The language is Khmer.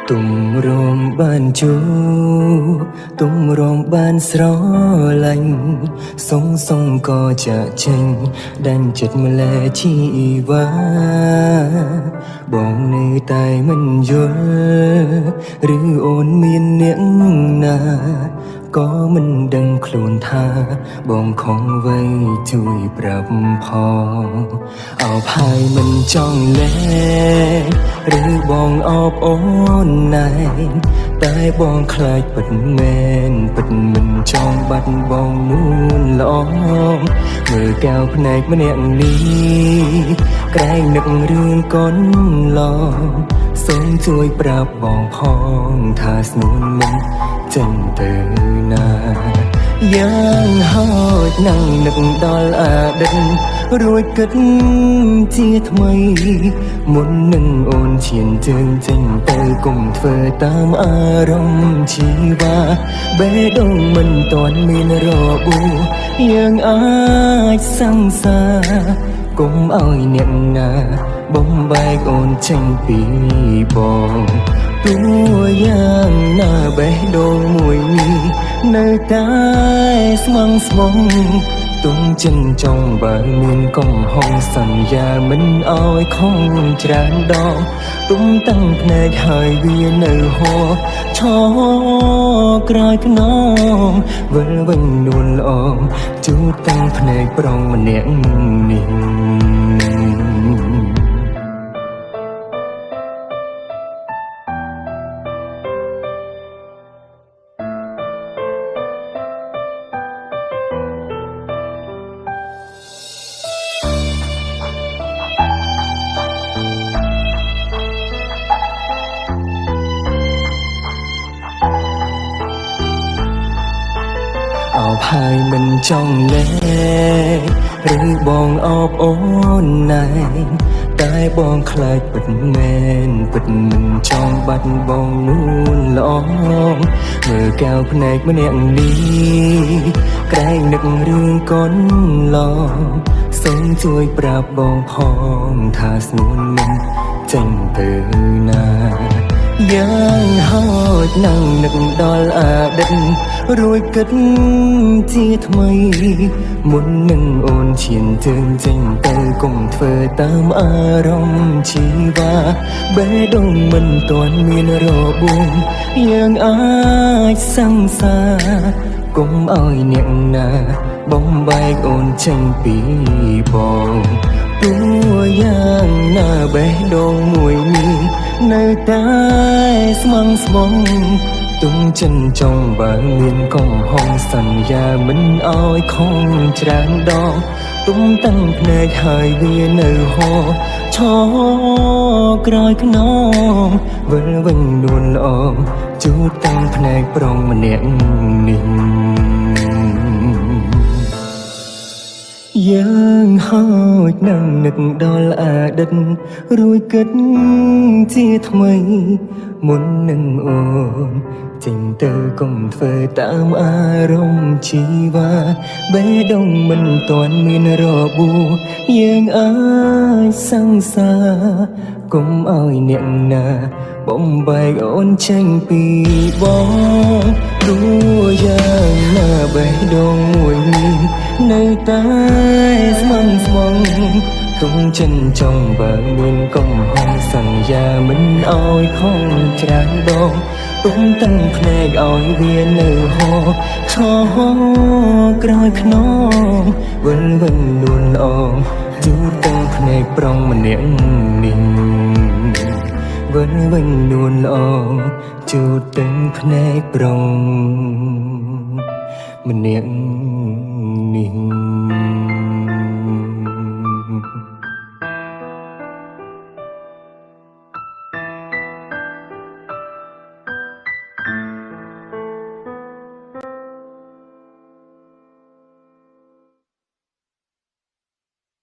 ទុំរងបានជួទុំរងបានស្រឡាញ់សុងក៏ចាក់ចេញដាញ់ចិត្តម្លែជីវ៉ាបងនៅតែមិនយល់ឬអូនមានអ្នកណាក៏មិនដឹងខ្លួនថាបងខំវ័យជួយប្រាប់ផងអោបហើយមិនចង់លែឬបងអបអូនណែតែបងខ្លាចពិតមែនពិតមិនចង់បាត់បងនួនល្អមើលកែវភ្នែកម្នាក់នេះក្រែងនឹករឿងកូនឡងសូមជួយប្រាប់បងផងថាស្នួនមិនចេញទៅណាយ៉ាងហោចនឹងនឹកដល់អតីតរួចគិតជាថ្មីមុននឹងអូនឈានជើងចេញទៅកុំធ្វើតាមអារម្មណ៍ជីវ៉ាបេះដូងមិនទាន់មានរបួសយើងអាចសង្សារកុំឲ្យអ្នកណាបំបែកអូនចេញពីបងទោះយ៉ាងណាបេះដូងមួយនេះនៅតែស្មងស្មងទុំចិនចង់បើមានកំហុសសន្យាមិនអោយខំច្រើនដងទុំតាំងភ្នែកហើយវានៅហោឈរក្រោយខ្នងវិលវិញនួនល្អជូតតាំងភ្នែកប្រុងម្នាក់នេះអោបហើយមិនចង់លែឬបងអបអូនណែតែបងខ្លាចពិតមែនពិតមិនចង់បាត់បងនួនល្អមើលកែវភ្នែកម្នាក់នេះក្រែងនឹករឿងកូនឡងសូមជួយប្រាប់បងផងថាស្នួនមិនចេញទៅណាយ៉ាងហោចនឹងនឹកដល់អតីតរួចគិតជាថ្មីមុននឹងអូនឈានជើងចេញទៅកុំធ្វើតាមអារម្មណ៍ជីវ៉ាបេះដូងមិនទាន់មានរបួសយើងអាចសង្សារកុំឲ្យអ្នកណាបំបែកអូនចេញពីបងទោះយ៉ាងណាបេះដូងមួយនេះនៅតែស្មងស្មងទុំចិនចង់បើមានកំហុសសន្យាមិនអោយខំច្រើនដងទុំតាំងភ្នែកហើយវានៅហោឈរក្រោយខ្នងវិលវិញនួនល្អជូតតាំងភ្នែកប្រុងម្នាក់នេះយ៉ាងហោចនឹងនឹកដល់អតីតរួចគិតជាថ្មីមុននឹងអូនចេញទៅកុំធ្វើតាមអារម្មណ៍ជីវ៉ាបេះដូងមិនទាន់មានរបួសយើងអាចសង្សារកុំឲ្យអ្នកណាបំបែកអូនចេញពីបងទោះយ៉ាងណាបេះដូងមួយនេះនៅតែស្មងស្មងទុំចិនចង់បើមានកំហុសសន្យាមិនអោយខំច្រើនដងទុំតាំងភ្នែកឲ្យវានៅហោឈរក្រោយខ្នងវិលវិញនួនល្អជូតតាំងភ្នែកប្រុងម្នាក់នេះវិលវិញនួនល្អជូតតាំងភ្នែកប្រុងម្នាក់នេះ